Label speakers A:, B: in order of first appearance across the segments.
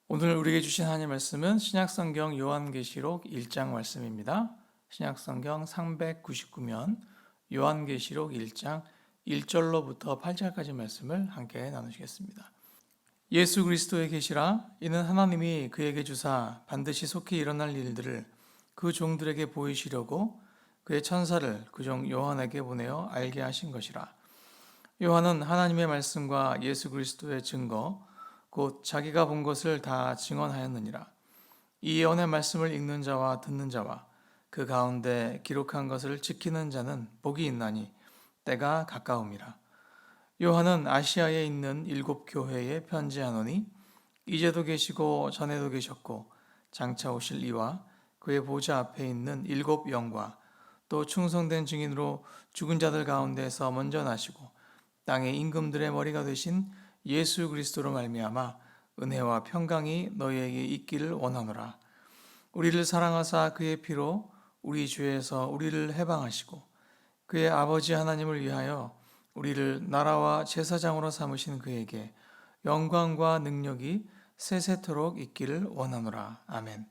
A: 오늘 우리에게 주신 하나님의 말씀은 신약성경 요한계시록 1장 말씀입니다. 신약성경 399면 요한계시록 1장 1절로부터 8절까지 말씀을 함께 나누시겠습니다. 예수 그리스도의 계시라 이는 하나님이 그에게 주사 반드시 속히 일어날 일들을 그 종들에게 보이시려고 그의 천사를 그 종 요한에게 보내어 알게 하신 것이라. 요한은 하나님의 말씀과 예수 그리스도의 증거 곧 자기가 본 것을 다 증언하였느니라. 이 예언의 말씀을 읽는 자와 듣는 자와 그 가운데 기록한 것을 지키는 자는 복이 있나니 때가 가까움이라. 요한은 아시아에 있는 7교회에 편지하노니 이제도 계시고 전에도 계셨고 장차 오실 이와 그의 보좌 앞에 있는 7영과 또 충성된 증인으로 죽은 자들 가운데서 먼저 나시고 땅의 임금들의 머리가 되신 예수 그리스도로 말미암아 은혜와 평강이 너희에게 있기를 원하노라. 우리를 사랑하사 그의 피로 우리 죄에서 우리를 해방하시고 그의 아버지 하나님을 위하여 우리를 나라와 제사장으로 삼으신 그에게 영광과 능력이 세세토록 있기를 원하노라. 아멘.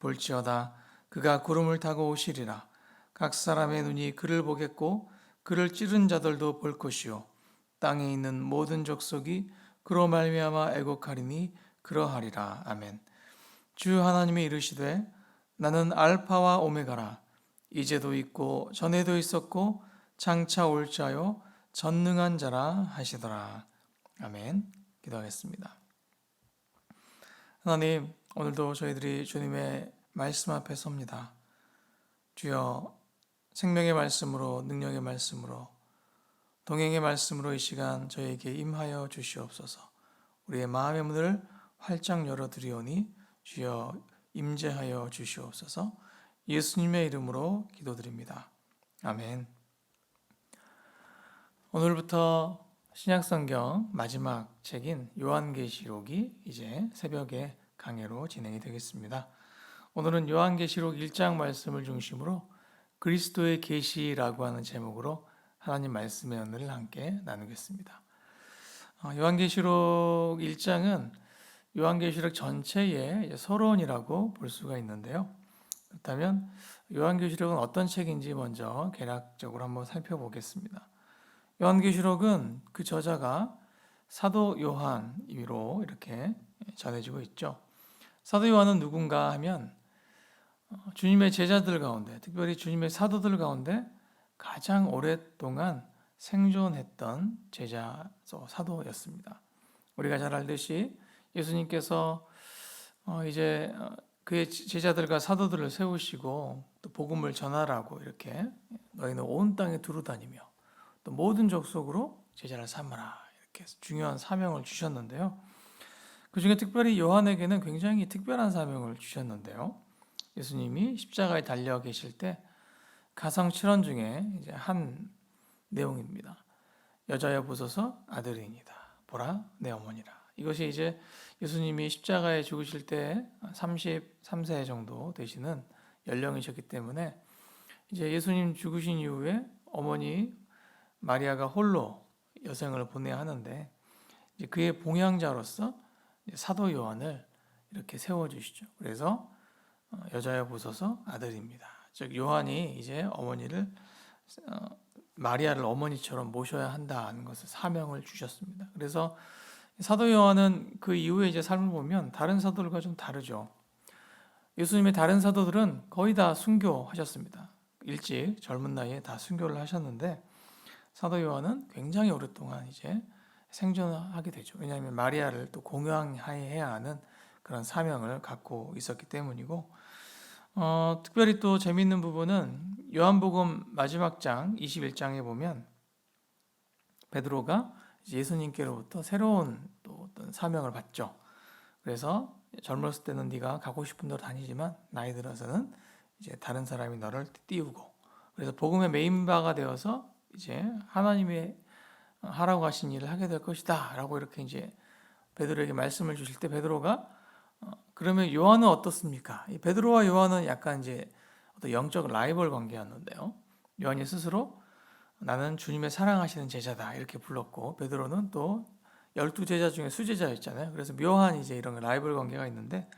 A: 볼지어다 그가 구름을 타고 오시리라. 각 사람의 눈이 그를 보겠고 그를 찌른 자들도 볼 것이요 땅에 있는 모든 족속이 그로 말미암아 애곡하리니 그러하리라. 아멘. 주 하나님이 이르시되 나는 알파와 오메가라. 이제도 있고 전에도 있었고 장차 올 자요 전능한 자라 하시더라. 아멘. 기도하겠습니다. 하나님, 오늘도 저희들이 주님의 말씀 앞에 섭니다. 주여, 생명의 말씀으로, 능력의 말씀으로, 동행의 말씀으로 이 시간 저에게 임하여 주시옵소서. 우리의 마음의 문을 활짝 열어드리오니 주여 임재하여 주시옵소서. 예수님의 이름으로 기도드립니다. 아멘. 오늘부터 신약성경 마지막 책인 요한계시록이 이제 새벽에 강해로 진행이 되겠습니다. 오늘은 요한계시록 1장 말씀을 중심으로 그리스도의 계시라고 하는 제목으로 하나님 말씀의 은혜를 함께 나누겠습니다. 요한계시록 1장은 요한계시록 전체의 서론이라고 볼 수가 있는데요. 그렇다면 요한계시록은 어떤 책인지 먼저 개략적으로 한번 살펴보겠습니다. 요한계시록은 그 저자가 사도 요한으로 이렇게 전해지고 있죠. 사도 요한은 누군가 하면 주님의 제자들 가운데, 특별히 주님의 사도들 가운데 가장 오랫동안 생존했던 제자 사도였습니다. 우리가 잘 알듯이 예수님께서 이제 그의 제자들과 사도들을 세우시고 또 복음을 전하라고 이렇게 너희는 온 땅에 두루다니며 또 모든 족속으로 제자를 삼으라 이렇게 중요한 사명을 주셨는데요. 그 중에 특별히 요한에게는 굉장히 특별한 사명을 주셨는데요. 예수님이 십자가에 달려 계실 때 가상 7원 중에 이제 한 내용입니다. 여자여 보소서 아들이니다. 보라 내 어머니라. 이것이 이제 예수님이 십자가에 죽으실 때 33세 정도 되시는 연령이셨기 때문에 이제 예수님 죽으신 이후에 어머니 마리아가 홀로 여생을 보내야 하는데 이제 그의 봉양자로서 사도 요한을 이렇게 세워주시죠. 그래서 여자여 보소서 아들입니다. 즉 요한이 이제 어머니를 마리아를 어머니처럼 모셔야 한다는 것을 사명을 주셨습니다. 그래서 사도 요한은 그 이후에 이제 삶을 보면 다른 사도들과 좀 다르죠. 예수님의 다른 사도들은 거의 다 순교하셨습니다. 일찍 젊은 나이에 다 순교를 하셨는데 사도 요한은 굉장히 오랫동안 이제 생존하게 되죠. 왜냐하면 마리아를 또 공양해야 하는 그런 사명을 갖고 있었기 때문이고 특별히 또 재미있는 부분은 요한복음 마지막 장 21장에 보면 베드로가 예수님께로부터 새로운 또 어떤 사명을 받죠. 그래서 젊었을 때는 네가 가고 싶은 데로 다니지만 나이 들어서는 이제 다른 사람이 너를 띄우고 그래서 복음의 메인바가 되어서 이제 하나님의 하라고 하신 일을 하게 될 것이다라고 이렇게 이제 베드로에게 말씀을 주실 때 베드로가 그러면 요한은 어떻습니까? 이 베드로와 요한은 약간 이제 어떤 영적 라이벌 관계였는데요. 요한이 스스로 나는 주님의 사랑하시는 제자다 이렇게 불렀고 베드로는 또 12 제자 중에 수제자였잖아요. 그래서 묘한 이제 이런 라이벌 관계가 있는데,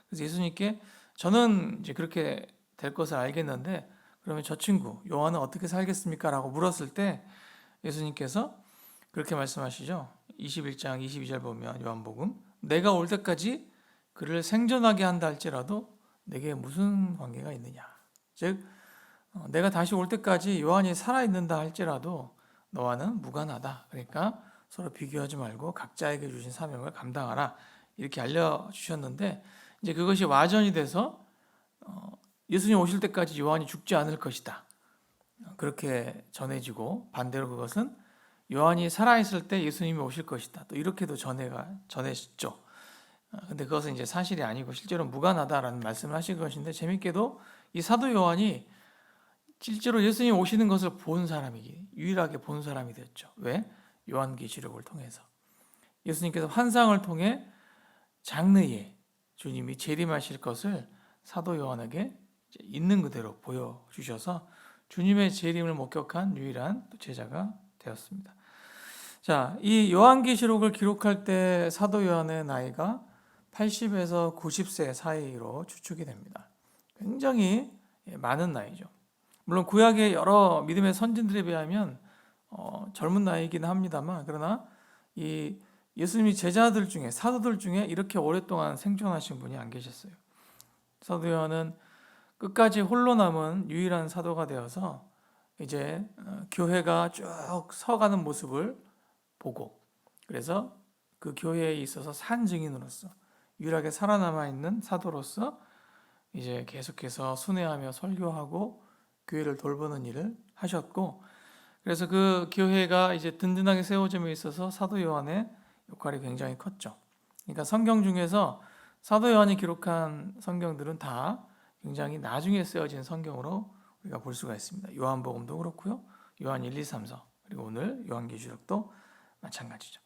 A: 그래서 예수님께 저는 이제 그렇게 될 것을 알겠는데 그러면 저 친구 요한은 어떻게 살겠습니까? 라고 물었을 때 예수님께서 그렇게 말씀하시죠. 21장 22절 보면 요한복음, 내가 올 때까지 그를 생존하게 한다 할지라도 내게 무슨 관계가 있느냐. 즉 내가 다시 올 때까지 요한이 살아있는다 할지라도 너와는 무관하다. 그러니까 서로 비교하지 말고 각자에게 주신 사명을 감당하라. 이렇게 알려주셨는데 이제 그것이 와전이 돼서 예수님 오실 때까지 요한이 죽지 않을 것이다. 그렇게 전해지고, 반대로 그것은 요한이 살아있을 때 예수님이 오실 것이다. 또 이렇게도 전해졌죠. 근데 그것은 이제 사실이 아니고 실제로 무관하다라는 말씀을 하신 것인데, 재밌게도 이 사도 요한이 실제로 예수님 오시는 것을 본 사람이기, 유일하게 본 사람이 됐죠. 왜? 요한계시록을 통해서. 예수님께서 환상을 통해 장래에 주님이 재림하실 것을 사도 요한에게 있는 그대로 보여주셔서 주님의 재림을 목격한 유일한 제자가 되었습니다. 자, 이 요한계시록을 기록할 때 사도 요한의 나이가 80에서 90세 사이로 추측이 됩니다. 굉장히 많은 나이죠. 물론 구약의 여러 믿음의 선진들에 비하면 젊은 나이이긴 합니다만, 그러나 이 예수님이 제자들 중에, 사도들 중에 이렇게 오랫동안 생존하신 분이 안 계셨어요. 사도 요한은 끝까지 홀로 남은 유일한 사도가 되어서 이제 교회가 쭉 서가는 모습을 보고, 그래서 그 교회에 있어서 산 증인으로서 유일하게 살아남아 있는 사도로서 이제 계속해서 순회하며 설교하고 교회를 돌보는 일을 하셨고, 그래서 그 교회가 이제 든든하게 세워짐에 있어서 사도 요한의 역할이 굉장히 컸죠. 그러니까 성경 중에서 사도 요한이 기록한 성경들은 다 굉장히 나중에 쓰여진 성경으로 우리가 볼 수가 있습니다. 요한복음도 그렇고요. 요한 1, 2, 3, 4, 그리고 오늘 요한계시록도 마찬가지죠.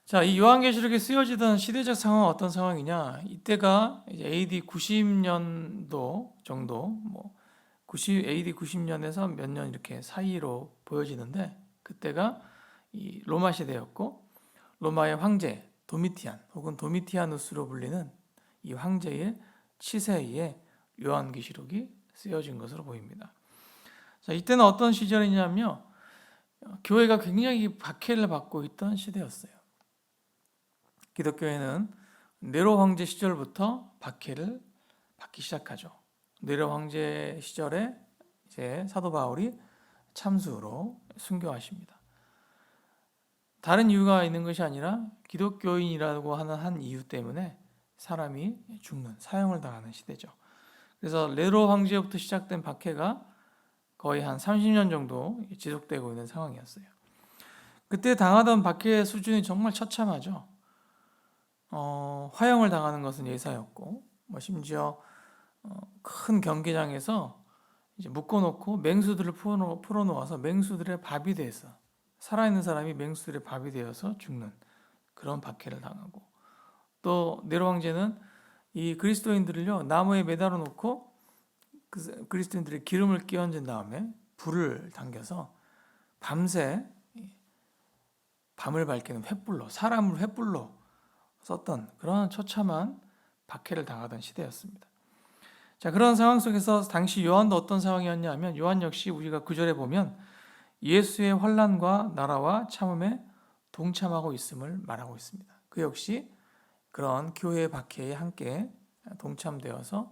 A: 자, 이 요한계시록이 쓰여지던 시대적 상황은 어떤 상황이냐? 이때가 이제 AD 90년도 정도, AD 90년에서 몇 년 이렇게 사이로 보여지는데, 그때가 이 로마 시대였고, 로마의 황제 도미티안 혹은 도미티아누스로 불리는 이 황제의 치세에 요한계시록이 쓰여진 것으로 보입니다. 자, 이때는 어떤 시절이냐면요, 교회가 굉장히 박해를 받고 있던 시대였어요. 기독교회는 네로 황제 시절부터 박해를 받기 시작하죠. 네로 황제 시절에 이제 사도 바울이 참수로 순교하십니다. 다른 이유가 있는 것이 아니라 기독교인이라고 하는 한 이유 때문에 사람이 죽는, 사형을 당하는 시대죠. 그래서 네로 황제부터 시작된 박해가 거의 한 30년 정도 지속되고 있는 상황이었어요. 그때 당하던 박해의 수준이 정말 처참하죠. 화형을 당하는 것은 예사였고, 심지어 큰 경기장에서 이제 묶어놓고 맹수들을 풀어놓아서 맹수들의 밥이 돼서, 살아있는 사람이 맹수들의 밥이 되어서 죽는 그런 박해를 당하고, 또 네로 황제는 이 그리스도인들을요 나무에 매달아 놓고 그 그리스도인들의 기름을 끼얹은 다음에 불을 당겨서 밤새 밤을 밝히는 횃불로, 사람을 횃불로 썼던 그런 처참한 박해를 당하던 시대였습니다. 자, 그런 상황 속에서 당시 요한도 어떤 상황이었냐면, 요한 역시 우리가 구절에 보면 예수의 환난과 나라와 참음에 동참하고 있음을 말하고 있습니다. 그 역시 그런 교회의 박해에 함께 동참되어서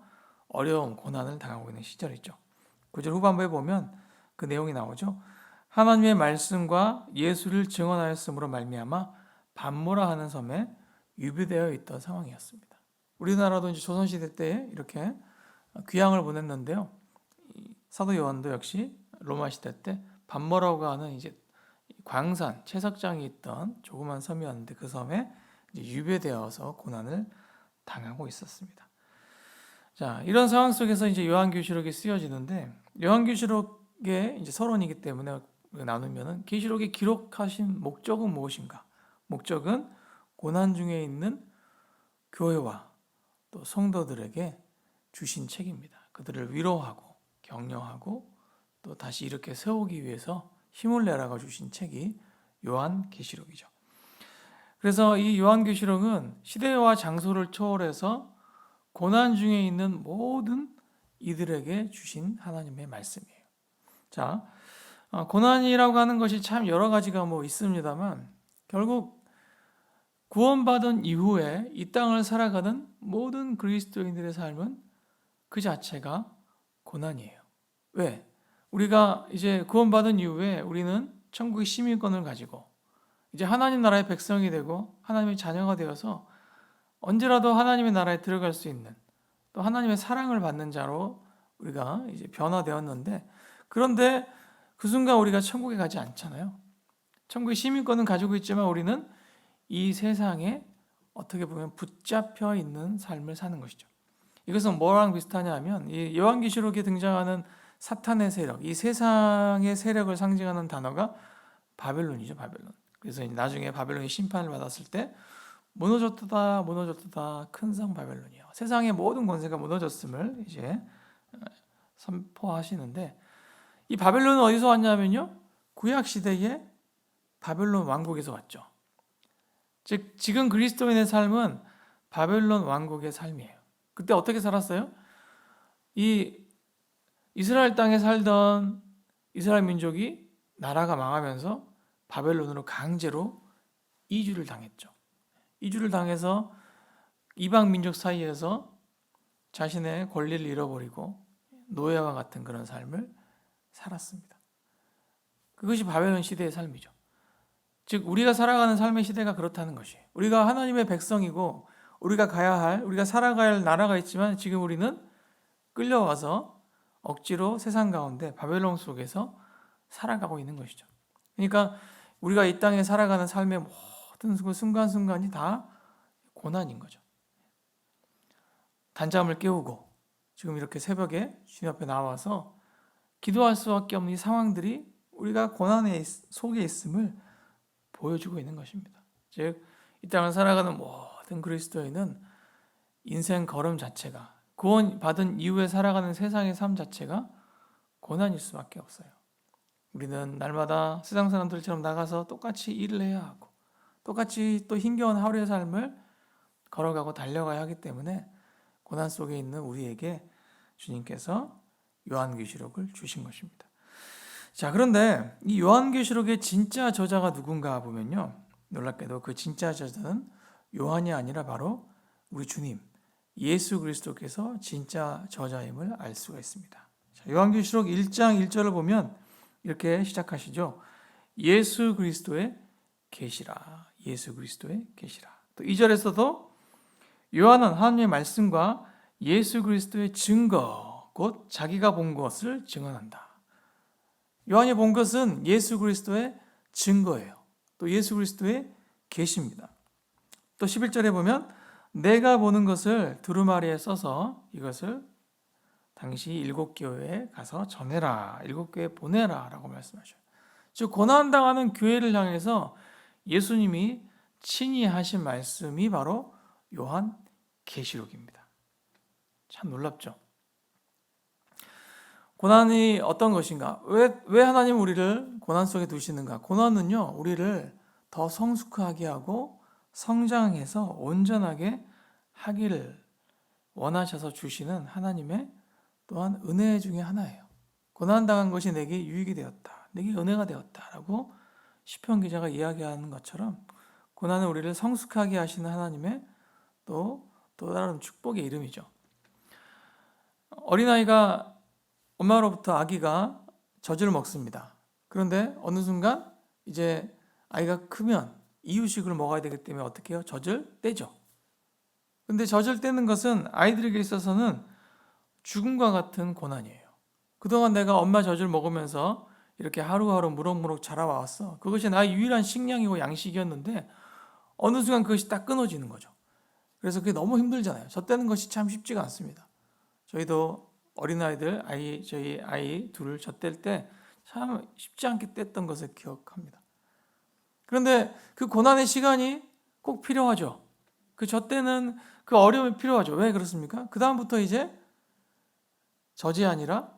A: 어려운 고난을 당하고 있는 시절이죠. 9절 후반부에 보면 그 내용이 나오죠. 하나님의 말씀과 예수를 증언하였으므로 말미암아 밤모라 하는 섬에 유비되어 있던 상황이었습니다. 우리나라도 이제 조선시대 때 이렇게 귀향을 보냈는데요. 사도 요한도 역시 로마 시대 때 밤모라고 하는 이제 광산, 채석장이 있던 조그만 섬이었는데, 그 섬에 이제 유배되어서 고난을 당하고 있었습니다. 자, 이런 상황 속에서 이제 요한계시록이 쓰여지는데, 요한계시록의 이제 서론이기 때문에 나누면은 계시록에 기록하신 목적은 무엇인가? 목적은 고난 중에 있는 교회와 또 성도들에게 주신 책입니다. 그들을 위로하고 격려하고 또 다시 이렇게 세우기 위해서 힘을 내라고 주신 책이 요한계시록이죠. 그래서 이 요한계시록은 시대와 장소를 초월해서 고난 중에 있는 모든 이들에게 주신 하나님의 말씀이에요. 자, 고난이라고 하는 것이 참 여러 가지가 있습니다만 결국 구원받은 이후에 이 땅을 살아가는 모든 그리스도인들의 삶은 그 자체가 고난이에요. 왜? 우리가 이제 구원받은 이후에 우리는 천국의 시민권을 가지고 이제 하나님 나라의 백성이 되고 하나님의 자녀가 되어서 언제라도 하나님의 나라에 들어갈 수 있는 또 하나님의 사랑을 받는 자로 우리가 이제 변화되었는데, 그런데 그 순간 우리가 천국에 가지 않잖아요. 천국의 시민권은 가지고 있지만 우리는 이 세상에 어떻게 보면 붙잡혀 있는 삶을 사는 것이죠. 이것은 뭐랑 비슷하냐 하면 이 요한계시록에 등장하는 사탄의 세력, 이 세상의 세력을 상징하는 단어가 바벨론이죠. 바벨론. 그래서 나중에 바벨론이 심판을 받았을 때 무너졌다 무너졌다 큰 성 바벨론이요, 세상의 모든 권세가 무너졌음을 이제 선포하시는데, 이 바벨론은 어디서 왔냐면요, 구약 시대의 바벨론 왕국에서 왔죠. 즉 지금 그리스도인의 삶은 바벨론 왕국의 삶이에요. 그때 어떻게 살았어요? 이 이스라엘 땅에 살던 이스라엘 민족이 나라가 망하면서 바벨론으로 강제로 이주를 당했죠. 이주를 당해서 이방 민족 사이에서 자신의 권리를 잃어버리고 노예와 같은 그런 삶을 살았습니다. 그것이 바벨론 시대의 삶이죠. 즉 우리가 살아가는 삶의 시대가 그렇다는 것이에요. 우리가 하나님의 백성이고 우리가 가야 할, 우리가 살아가야 할 나라가 있지만 지금 우리는 끌려와서 억지로 세상 가운데 바벨론 속에서 살아가고 있는 것이죠. 그러니까 우리가 이 땅에 살아가는 삶의 모든 순간순간이 다 고난인 거죠. 단잠을 깨우고 지금 이렇게 새벽에 주님 앞에 나와서 기도할 수밖에 없는 이 상황들이 우리가 고난의 속에 있음을 보여주고 있는 것입니다. 즉 이 땅을 살아가는 모든 그리스도인은 인생 걸음 자체가, 구원받은 이후에 살아가는 세상의 삶 자체가 고난일 수밖에 없어요. 우리는 날마다 세상 사람들처럼 나가서 똑같이 일을 해야 하고 똑같이 또 힘겨운 하루의 삶을 걸어가고 달려가야 하기 때문에 고난 속에 있는 우리에게 주님께서 요한계시록을 주신 것입니다. 자, 그런데 이 요한계시록의 진짜 저자가 누군가 보면요, 놀랍게도 그 진짜 저자는 요한이 아니라 바로 우리 주님 예수 그리스도께서 진짜 저자임을 알 수가 있습니다. 자, 요한계시록 1장 1절을 보면 이렇게 시작하시죠. 예수 그리스도의 계시라. 예수 그리스도의 계시라. 또 2절에서도 요한은 하나님의 말씀과 예수 그리스도의 증거, 곧 자기가 본 것을 증언한다. 요한이 본 것은 예수 그리스도의 증거예요. 또 예수 그리스도의 계시입니다. 또 11절에 보면 내가 보는 것을 두루마리에 써서 이것을 당시 7교회에 가서 전해라, 7교회에 보내라 라고 말씀하셔요. 즉 고난당하는 교회를 향해서 예수님이 친히 하신 말씀이 바로 요한 계시록입니다. 참 놀랍죠. 고난이 어떤 것인가? 왜 하나님 우리를 고난 속에 두시는가? 고난은요, 우리를 더 성숙하게 하고 성장해서 온전하게 하기를 원하셔서 주시는 하나님의 또한 은혜 중에 하나예요. 고난당한 것이 내게 유익이 되었다, 내게 은혜가 되었다라고 시편 기자가 이야기하는 것처럼 고난은 우리를 성숙하게 하시는 하나님의 또 다른 축복의 이름이죠. 어린아이가 엄마로부터 아기가 젖을 먹습니다. 그런데 어느 순간 이제 아이가 크면 이유식을 먹어야 되기 때문에 어떻게 해요? 젖을 떼죠. 근데 젖을 떼는 것은 아이들에게 있어서는 죽음과 같은 고난이에요. 그동안 내가 엄마 젖을 먹으면서 이렇게 하루하루 무럭무럭 자라왔어. 그것이 나의 유일한 식량이고 양식이었는데 어느 순간 그것이 딱 끊어지는 거죠. 그래서 그게 너무 힘들잖아요. 젖 떼는 것이 참 쉽지가 않습니다. 저희도 어린아이들, 저희 아이 둘을 젖뗄 때 참 쉽지 않게 뗐던 것을 기억합니다. 그런데 그 고난의 시간이 꼭 필요하죠. 그 젖떼는 그 어려움이 필요하죠. 왜 그렇습니까? 그 다음부터 이제 젖이 아니라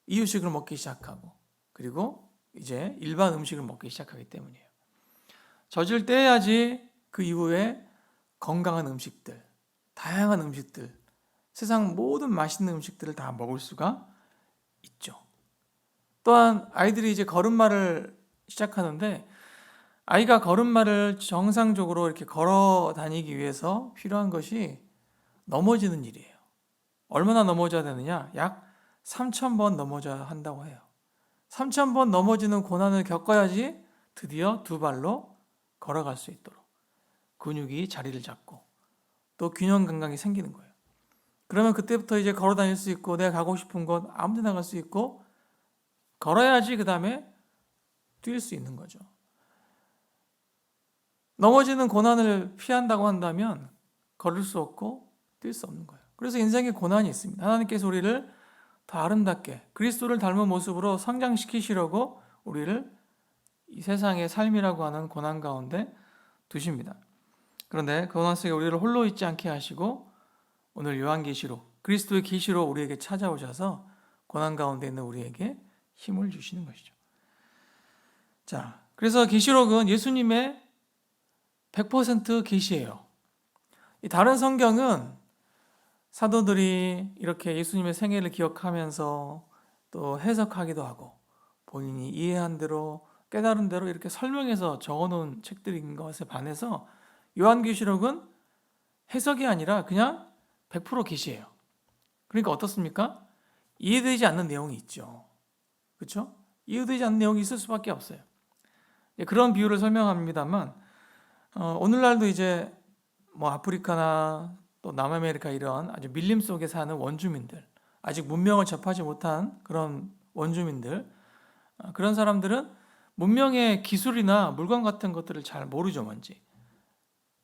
A: 이유식을 먹기 시작하고 그리고 이제 일반 음식을 먹기 시작하기 때문이에요. 젖을 떼야지 그 이후에 건강한 음식들, 다양한 음식들, 세상 모든 맛있는 음식들을 다 먹을 수가 있죠. 또한 아이들이 이제 걸음마를 시작하는데 아이가 걸음마를 정상적으로 이렇게 걸어 다니기 위해서 필요한 것이 넘어지는 일이에요. 얼마나 넘어져야 되느냐? 약 3,000번 넘어져야 한다고 해요. 3,000번 넘어지는 고난을 겪어야지 드디어 두 발로 걸어갈 수 있도록 근육이 자리를 잡고 또 균형 감각이 생기는 거예요. 그러면 그때부터 이제 걸어 다닐 수 있고 내가 가고 싶은 곳 아무 데나 갈 수 있고 걸어야지 그 다음에 뛸 수 있는 거죠. 넘어지는 고난을 피한다고 한다면 걸을 수 없고 뛸 수 없는 거예요. 그래서 인생에 고난이 있습니다. 하나님께서 우리를 더 아름답게 그리스도를 닮은 모습으로 성장시키시려고 우리를 이 세상의 삶이라고 하는 고난 가운데 두십니다. 그런데 그 고난 속에 우리를 홀로 있지 않게 하시고 오늘 요한계시로 그리스도의 계시로 우리에게 찾아오셔서 고난 가운데 있는 우리에게 힘을 주시는 것이죠. 자, 그래서 계시록은 예수님의 100% 계시예요. 다른 성경은 사도들이 이렇게 예수님의 생애를 기억하면서 또 해석하기도 하고 본인이 이해한 대로 깨달은 대로 이렇게 설명해서 적어놓은 책들인 것에 반해서 요한계시록은 해석이 아니라 그냥 100% 계시예요. 그러니까 어떻습니까? 이해되지 않는 내용이 있죠. 그렇죠? 이해되지 않는 내용이 있을 수밖에 없어요. 그런 비유를 설명합니다만 오늘날도 이제 뭐 아프리카나 또 남아메리카 이런 아주 밀림 속에 사는 원주민들, 아직 문명을 접하지 못한 그런 원주민들, 그런 사람들은 문명의 기술이나 물건 같은 것들을 잘 모르죠, 뭔지.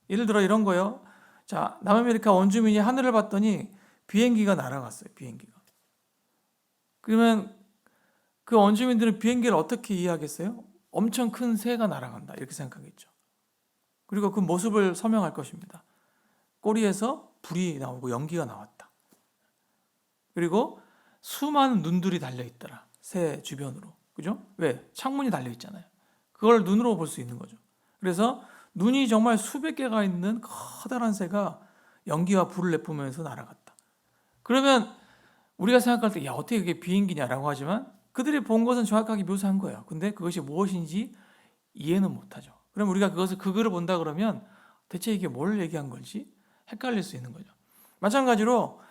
A: 예를 들어 이런 거요. 자, 남아메리카 원주민이 하늘을 봤더니 비행기가 날아갔어요, 비행기가. 그러면 그 원주민들은 비행기를 어떻게 이해하겠어요? 엄청 큰 새가 날아간다, 이렇게 생각하겠죠. 그리고 그 모습을 설명할 것입니다. 꼬리에서 불이 나오고 연기가 나왔다. 그리고 수많은 눈들이 달려있더라. 새 주변으로. 그죠? 왜? 창문이 달려있잖아요. 그걸 눈으로 볼 수 있는 거죠. 그래서 눈이 정말 수백 개가 있는 커다란 새가 연기와 불을 내뿜으면서 날아갔다. 그러면 우리가 생각할 때 야, 어떻게 그게 비행기냐라고 하지만 그들이 본 것은 정확하게 묘사한 거예요. 근데 그것이 무엇인지 이해는 못하죠. 그럼 우리가 그 글을 본다 그러면 대체 이게 뭘 얘기한 건지 헷갈릴 수 있는 거죠. 마찬가지로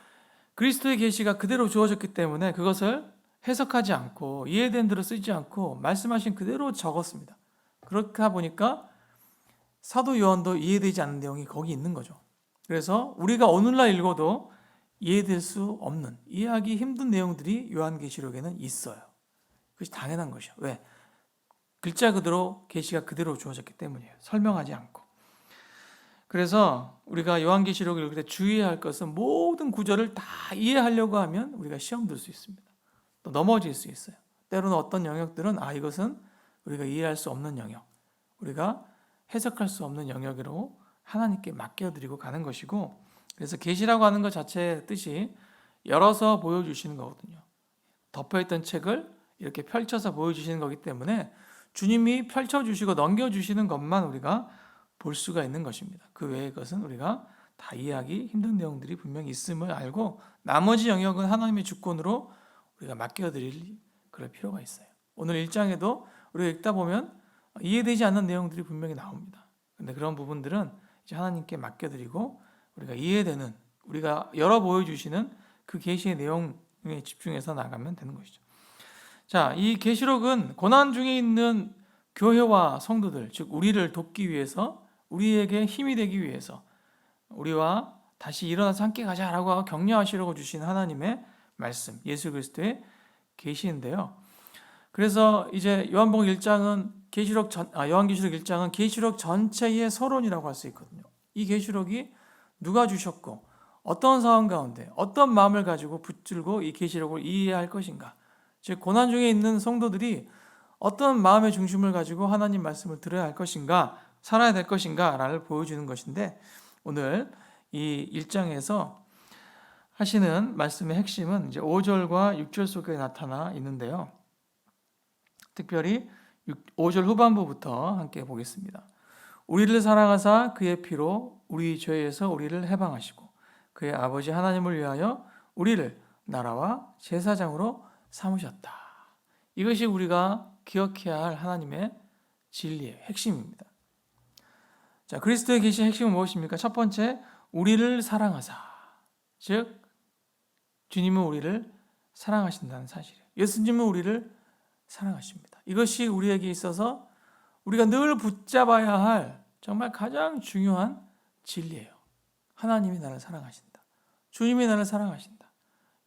A: 그리스도의 계시가 그대로 주어졌기 때문에 그것을 해석하지 않고 이해된 대로 쓰지 않고 말씀하신 그대로 적었습니다. 그렇다 보니까 사도 요한도 이해되지 않는 내용이 거기 있는 거죠. 그래서 우리가 오늘날 읽어도 이해될 수 없는, 이해하기 힘든 내용들이 요한계시록에는 있어요. 그것이 당연한 것이요. 왜? 글자 그대로 계시가 그대로 주어졌기 때문이에요. 설명하지 않고. 그래서 우리가 요한계시록을 읽을 때 주의해야 할 것은 모든 구절을 다 이해하려고 하면 우리가 시험 들 수 있습니다. 또 넘어질 수 있어요. 때로는 어떤 영역들은 이것은 우리가 이해할 수 없는 영역, 우리가 해석할 수 없는 영역으로 하나님께 맡겨드리고 가는 것이고, 그래서 계시라고 하는 것 자체의 뜻이 열어서 보여주시는 거거든요. 덮여있던 책을 이렇게 펼쳐서 보여주시는 거기 때문에 주님이 펼쳐주시고 넘겨주시는 것만 우리가 볼 수가 있는 것입니다. 그 외의 것은 우리가 다 이해하기 힘든 내용들이 분명히 있음을 알고 나머지 영역은 하나님의 주권으로 우리가 맡겨드릴 그럴 필요가 있어요. 오늘 1장에도 우리가 읽다 보면 이해되지 않는 내용들이 분명히 나옵니다. 그런데 그런 부분들은 이제 하나님께 맡겨드리고 우리가 이해되는, 우리가 열어 보여주시는 그 계시의 내용에 집중해서 나가면 되는 것이죠. 자, 이 계시록은 고난 중에 있는 교회와 성도들, 즉 우리를 돕기 위해서, 우리에게 힘이 되기 위해서 우리와 다시 일어나서 함께 가자라고 격려하시려고 주신 하나님의 말씀, 예수 그리스도의 계시인데요. 그래서 이제 요한계시록 1장은 계시록 전체의 서론이라고 할 수 있거든요. 이 계시록이 누가 주셨고 어떤 상황 가운데 어떤 마음을 가지고 붙들고 이 계시록을 이해할 것인가, 즉 고난 중에 있는 성도들이 어떤 마음의 중심을 가지고 하나님 말씀을 들어야 할 것인가, 살아야 될 것인가를 보여주는 것인데, 오늘 이 1장에서 하시는 말씀의 핵심은 이제 5절과 6절 속에 나타나 있는데요. 특별히 5절 후반부부터 함께 보겠습니다. 우리를 사랑하사 그의 피로 우리 죄에서 우리를 해방하시고 그의 아버지 하나님을 위하여 우리를 나라와 제사장으로 삼으셨다. 이것이 우리가 기억해야 할 하나님의 진리의 핵심입니다. 자, 그리스도의 계시의 핵심은 무엇입니까? 첫 번째, 우리를 사랑하사. 즉 주님은 우리를 사랑하신다는 사실이에요. 예수님은 우리를 사랑하십니다. 이것이 우리에게 있어서 우리가 늘 붙잡아야 할 정말 가장 중요한 진리예요. 하나님이 나를 사랑하신다. 주님이 나를 사랑하신다.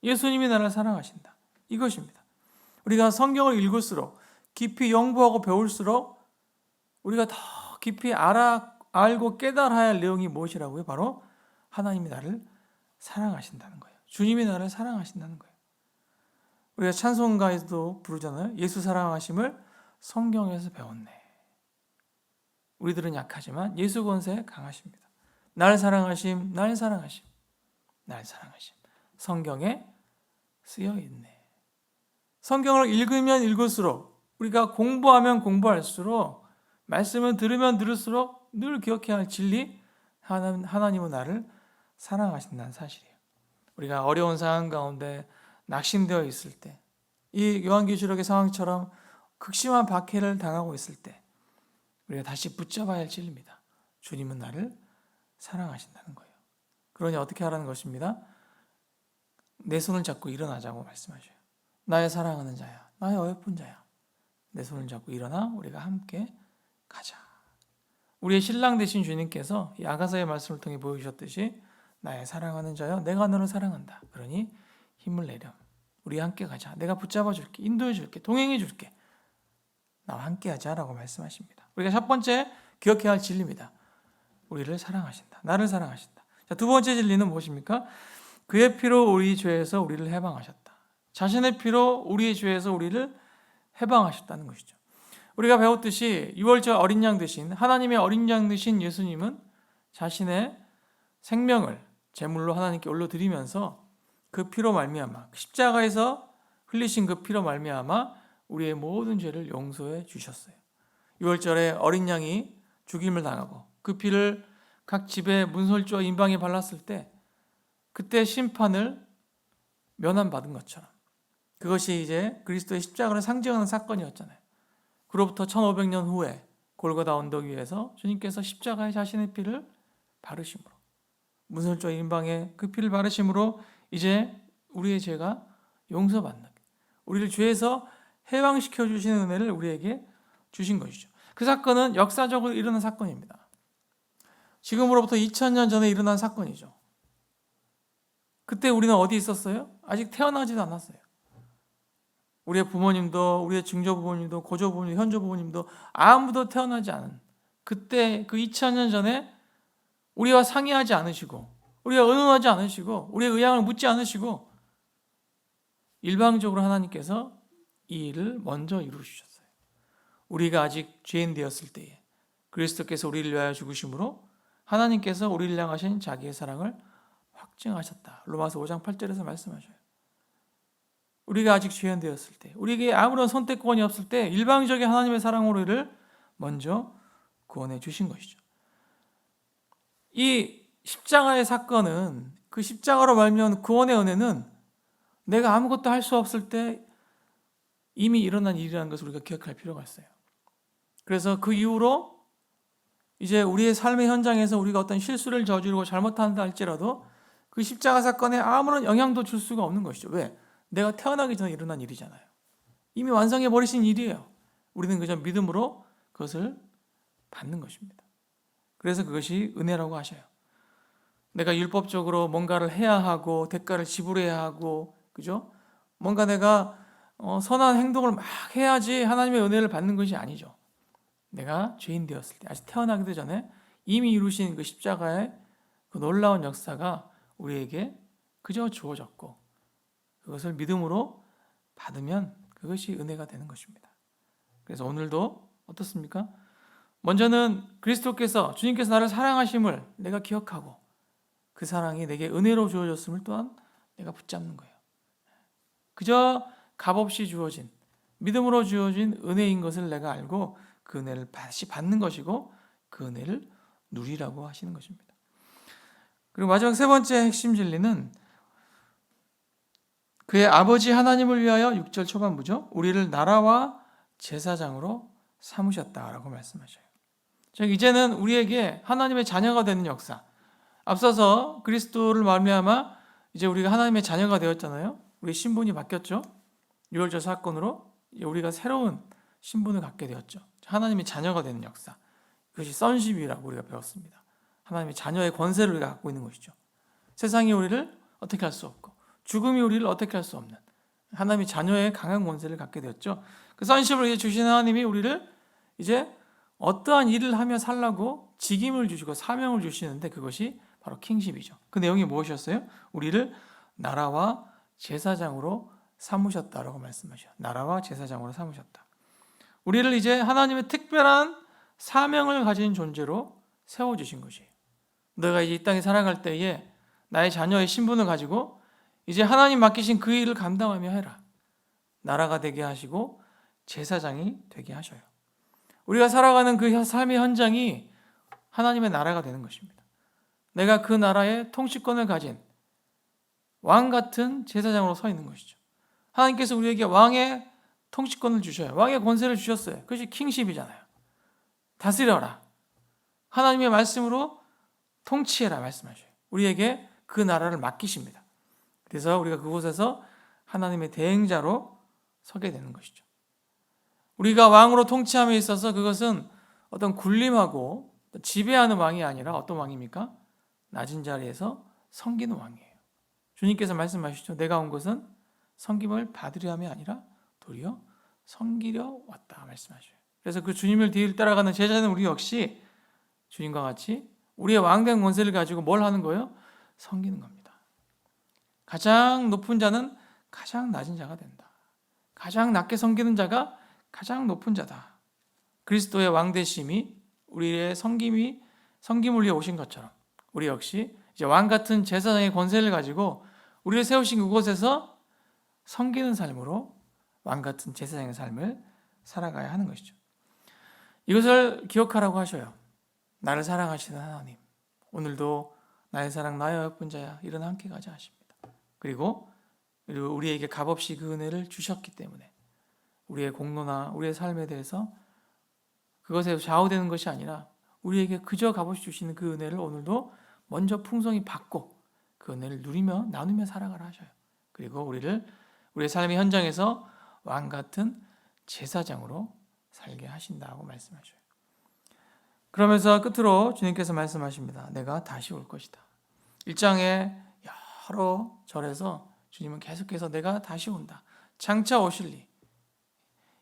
A: 예수님이 나를 사랑하신다. 이것입니다. 우리가 성경을 읽을수록 깊이 연구하고 배울수록 우리가 더 깊이 알고 깨달아야 할 내용이 무엇이라고요? 바로 하나님이 나를 사랑하신다는 거예요. 주님이 나를 사랑하신다는 거예요. 우리가 찬송가에서도 부르잖아요. 예수 사랑하심을 성경에서 배웠네. 우리들은 약하지만 예수 권세 강하십니다. 날 사랑하심, 날 사랑하심, 날 사랑하심. 성경에 쓰여 있네. 성경을 읽으면 읽을수록 우리가 공부하면 공부할수록 말씀을 들으면 들을수록 늘 기억해야 할 진리, 하나님은 나를 사랑하신다는 사실이에요. 우리가 어려운 상황 가운데 낙심되어 있을 때, 이 요한계시록의 상황처럼 극심한 박해를 당하고 있을 때 우리가 다시 붙잡아야 할 진리입니다. 주님은 나를 사랑하신다는 거예요. 그러니 어떻게 하라는 것입니다. 내 손을 잡고 일어나자고 말씀하셔요. 나의 사랑하는 자야, 나의 어여쁜 자야, 내 손을 잡고 일어나 우리가 함께 가자. 우리의 신랑 되신 주님께서 이 아가서의 말씀을 통해 보여주셨듯이 나의 사랑하는 자여, 내가 너를 사랑한다. 그러니 힘을 내렴. 우리 함께 가자. 내가 붙잡아 줄게, 인도해 줄게, 동행해 줄게. 나와 함께 하자라고 말씀하십니다. 우리가 첫 번째 기억해야 할 진리입니다. 우리를 사랑하신다. 나를 사랑하신다. 자, 두 번째 진리는 무엇입니까? 그의 피로 우리 죄에서 우리를 해방하셨다. 자신의 피로 우리의 죄에서 우리를 해방하셨다는 것이죠. 우리가 배웠듯이 유월절 어린 양 되신 하나님의 어린 양 되신 예수님은 자신의 생명을 제물로 하나님께 올려드리면서 그 피로 말미암아 십자가에서 흘리신 그 피로 말미암아 우리의 모든 죄를 용서해 주셨어요. 유월절에 어린 양이 죽임을 당하고 그 피를 각 집의 문설주와 임방에 발랐을 때 그때 심판을 면함받은 것처럼 그것이 이제 그리스도의 십자가를 상징하는 사건이었잖아요. 그로부터 1500년 후에 골고다 언덕 위에서 주님께서 십자가에 자신의 피를 바르심으로 문설주와 임방에 그 피를 바르심으로 이제 우리의 죄가 용서받는, 우리를 죄에서 해방시켜 주시는 은혜를 우리에게 주신 것이죠. 그 사건은 역사적으로 일어난 사건입니다. 지금으로부터 2000년 전에 일어난 사건이죠. 그때 우리는 어디 있었어요? 아직 태어나지도 않았어요. 우리의 부모님도, 우리의 증조부모님도, 고조부모님도, 현조부모님도 아무도 태어나지 않은 그때 그 2000년 전에 우리와 상의하지 않으시고 우리가 의논하지 않으시고 우리의 의향을 묻지 않으시고 일방적으로 하나님께서 이 일을 먼저 이루셨어요. 우리가 아직 죄인 되었을 때에 그리스도께서 우리를 위하여 죽으심으로 하나님께서 우리를 향하신 자기의 사랑을 확증하셨다. 로마서 5장 8절에서 말씀하셔요. 우리가 아직 죄인 되었을 때, 우리에게 아무런 선택권이 없을 때 일방적인 하나님의 사랑으로 이를 먼저 구원해 주신 것이죠. 이 십자가의 사건은, 그 십자가로 말미암은 구원의 은혜는 내가 아무것도 할 수 없을 때 이미 일어난 일이라는 것을 우리가 기억할 필요가 있어요. 그래서 그 이후로 이제 우리의 삶의 현장에서 우리가 어떤 실수를 저지르고 잘못한다 할지라도 그 십자가 사건에 아무런 영향도 줄 수가 없는 것이죠. 왜? 내가 태어나기 전에 일어난 일이잖아요. 이미 완성해 버리신 일이에요. 우리는 그저 믿음으로 그것을 받는 것입니다. 그래서 그것이 은혜라고 하셔요. 내가 율법적으로 뭔가를 해야 하고 대가를 지불해야 하고, 그죠? 뭔가 내가 선한 행동을 막 해야지 하나님의 은혜를 받는 것이 아니죠. 내가 죄인 되었을 때, 아직 태어나기도 전에 이미 이루신 그 십자가의 그 놀라운 역사가 우리에게 그저 주어졌고 그것을 믿음으로 받으면 그것이 은혜가 되는 것입니다. 그래서 오늘도 어떻습니까? 먼저는 그리스도께서, 주님께서 나를 사랑하심을 내가 기억하고 그 사랑이 내게 은혜로 주어졌음을 또한 내가 붙잡는 거예요. 그저 값없이 주어진, 믿음으로 주어진 은혜인 것을 내가 알고 그 은혜를 다시 받는 것이고 그 은혜를 누리라고 하시는 것입니다. 그리고 마지막 세 번째 핵심 진리는 그의 아버지 하나님을 위하여 6절 초반부죠. 우리를 나라와 제사장으로 삼으셨다라고 말씀하셔요. 즉 이제는 우리에게 하나님의 자녀가 되는 역사. 앞서서 그리스도를 말미암아 이제 우리가 하나님의 자녀가 되었잖아요. 우리 신분이 바뀌었죠. 유월절 사건으로 우리가 새로운 신분을 갖게 되었죠. 하나님의 자녀가 되는 역사. 그것이 선십이라고 우리가 배웠습니다. 하나님의 자녀의 권세를 우리가 갖고 있는 것이죠. 세상이 우리를 어떻게 할 수 없고 죽음이 우리를 어떻게 할 수 없는 하나님의 자녀의 강한 권세를 갖게 되었죠. 그 선십을 주신 하나님이 우리를 이제 어떠한 일을 하며 살라고 직임을 주시고 사명을 주시는데 그것이 바로 킹십이죠. 그 내용이 무엇이었어요? 우리를 나라와 제사장으로 삼으셨다라고 말씀하셔요. 나라와 제사장으로 삼으셨다. 우리를 이제 하나님의 특별한 사명을 가진 존재로 세워주신 것이에요. 너가 이제 이 땅에 살아갈 때에 나의 자녀의 신분을 가지고 이제 하나님 맡기신 그 일을 감당하며 해라. 나라가 되게 하시고 제사장이 되게 하셔요. 우리가 살아가는 그 삶의 현장이 하나님의 나라가 되는 것입니다. 내가 그 나라의 통치권을 가진 왕 같은 제사장으로 서 있는 것이죠. 하나님께서 우리에게 왕의 통치권을 주셔요. 왕의 권세를 주셨어요. 그것이 킹십이잖아요. 다스려라. 하나님의 말씀으로 통치해라 말씀하셔요. 우리에게 그 나라를 맡기십니다. 그래서 우리가 그곳에서 하나님의 대행자로 서게 되는 것이죠. 우리가 왕으로 통치함에 있어서 그것은 어떤 군림하고 지배하는 왕이 아니라 어떤 왕입니까? 낮은 자리에서 섬기는 왕이에요. 주님께서 말씀하시죠. 내가 온 것은 섬김을 받으려 함이 아니라 도리어 섬기려 왔다 말씀하셔요. 그래서 그 주님을 뒤를 따라가는 제자는 우리 역시 주님과 같이 우리의 왕된 권세를 가지고 뭘 하는 거예요? 섬기는 겁니다. 가장 높은 자는 가장 낮은 자가 된다. 가장 낮게 섬기는 자가 가장 높은 자다. 그리스도의 왕되심이 우리의 섬김을 위해 오신 것처럼 우리 역시 이제 왕 같은 제사장의 권세를 가지고 우리를 세우신 그곳에서 섬기는 삶으로 왕 같은 제사장의 삶을 살아가야 하는 것이죠. 이것을 기억하라고 하셔요. 나를 사랑하시는 하나님, 오늘도 나의 사랑 나의 어여쁜 자야 일어나 함께 가자 하십니다. 그리고 우리에게 값없이 그 은혜를 주셨기 때문에 우리의 공로나 우리의 삶에 대해서 그것에 좌우되는 것이 아니라 우리에게 그저 값없이 주시는 그 은혜를 오늘도 먼저 풍성히 받고 그 은혜를 누리며 나누며 살아가라 하셔요. 그리고 우리의 삶의 현장에서 왕 같은 제사장으로 살게 하신다고 말씀하셔요. 그러면서 끝으로 주님께서 말씀하십니다. 내가 다시 올 것이다. 1장에 여러 절에서 주님은 계속해서 내가 다시 온다. 장차 오실리.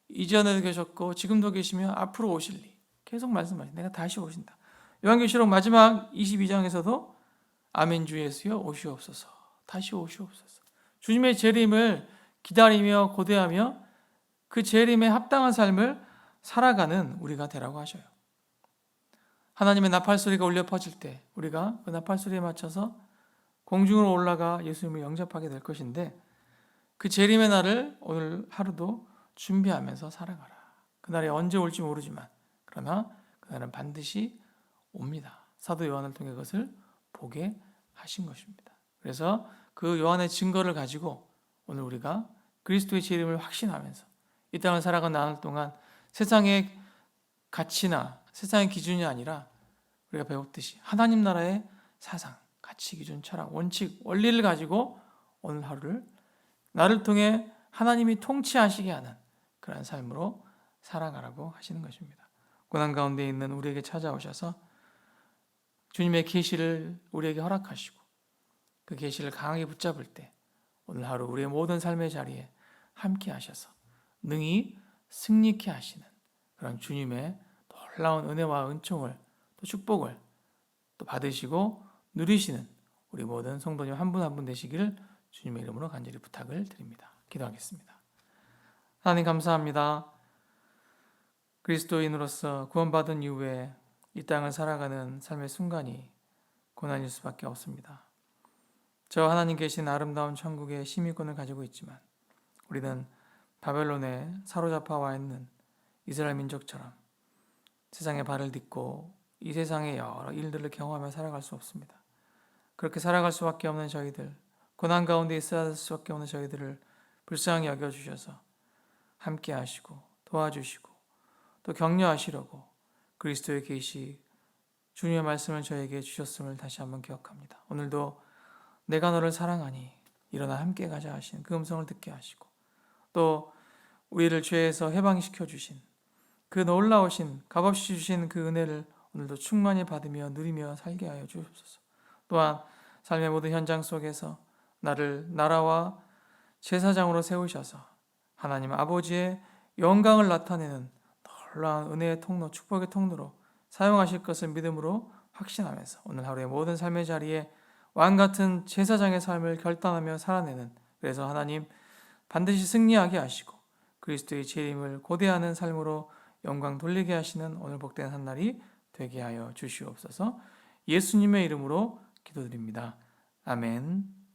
A: 이전에도 계셨고 지금도 계시며 앞으로 오실리. 계속 말씀하시죠. 내가 다시 오신다. 요한계시록 마지막 22장에서도 아멘 주 예수여 오시옵소서. 다시 오시옵소서. 주님의 재림을 기다리며 고대하며 그 재림에 합당한 삶을 살아가는 우리가 되라고 하셔요. 하나님의 나팔소리가 울려 퍼질 때 우리가 그 나팔소리에 맞춰서 공중으로 올라가 예수님을 영접하게 될 것인데 그 재림의 날을 오늘 하루도 준비하면서 살아가라. 그날이 언제 올지 모르지만 그러나 그날은 반드시 옵니다. 사도 요한을 통해 그것을 보게 하신 것입니다. 그래서 그 요한의 증거를 가지고 오늘 우리가 그리스도의 재림을 확신하면서 이 땅을 살아가는 나날 동안 세상의 가치나 세상의 기준이 아니라 우리가 배웠듯이 하나님 나라의 사상, 가치, 기준, 철학, 원칙, 원리를 가지고 오늘 하루를 나를 통해 하나님이 통치하시게 하는 그런 삶으로 살아가라고 하시는 것입니다. 고난 가운데 있는 우리에게 찾아오셔서 주님의 계시를 우리에게 허락하시고 그 계시를 강하게 붙잡을 때 오늘 하루 우리의 모든 삶의 자리에 함께 하셔서 능히 승리케 하시는 그런 주님의 놀라운 은혜와 은총을 또 축복을 또 받으시고 누리시는 우리 모든 성도님 한 분 한 분 되시기를 주님의 이름으로 간절히 부탁을 드립니다. 기도하겠습니다. 하나님 감사합니다. 그리스도인으로서 구원받은 이후에 이 땅을 살아가는 삶의 순간이 고난일 수밖에 없습니다. 저 하나님 계신 아름다운 천국의 시민권을 가지고 있지만 우리는 바벨론에 사로잡혀 와 있는 이스라엘 민족처럼 세상의 발을 딛고 이 세상의 여러 일들을 경험하며 살아갈 수 없습니다. 그렇게 살아갈 수밖에 없는 저희들, 고난 가운데 있어야 할 수밖에 없는 저희들을 불쌍히 여겨주셔서 함께 하시고 도와주시고 또 격려하시려고 그리스도의 계시 주님의 말씀을 저에게 주셨음을 다시 한번 기억합니다. 오늘도 내가 너를 사랑하니 일어나 함께 가자 하신 그 음성을 듣게 하시고 또 우리를 죄에서 해방시켜 주신 그 놀라우신 값없이 주신 그 은혜를 오늘도 충만히 받으며 누리며 살게 하여 주옵소서. 또한 삶의 모든 현장 속에서 나를 나라와 제사장으로 세우셔서 하나님 아버지의 영광을 나타내는 놀라운 은혜의 통로, 축복의 통로로 사용하실 것을 믿음으로 확신하면서 오늘 하루의 모든 삶의 자리에 왕같은 제사장의 삶을 결단하며 살아내는, 그래서 하나님 반드시 승리하게 하시고 그리스도의 재림을 고대하는 삶으로 영광 돌리게 하시는 오늘 복된 한날이 되게 하여 주시옵소서. 예수님의 이름으로 기도드립니다. 아멘.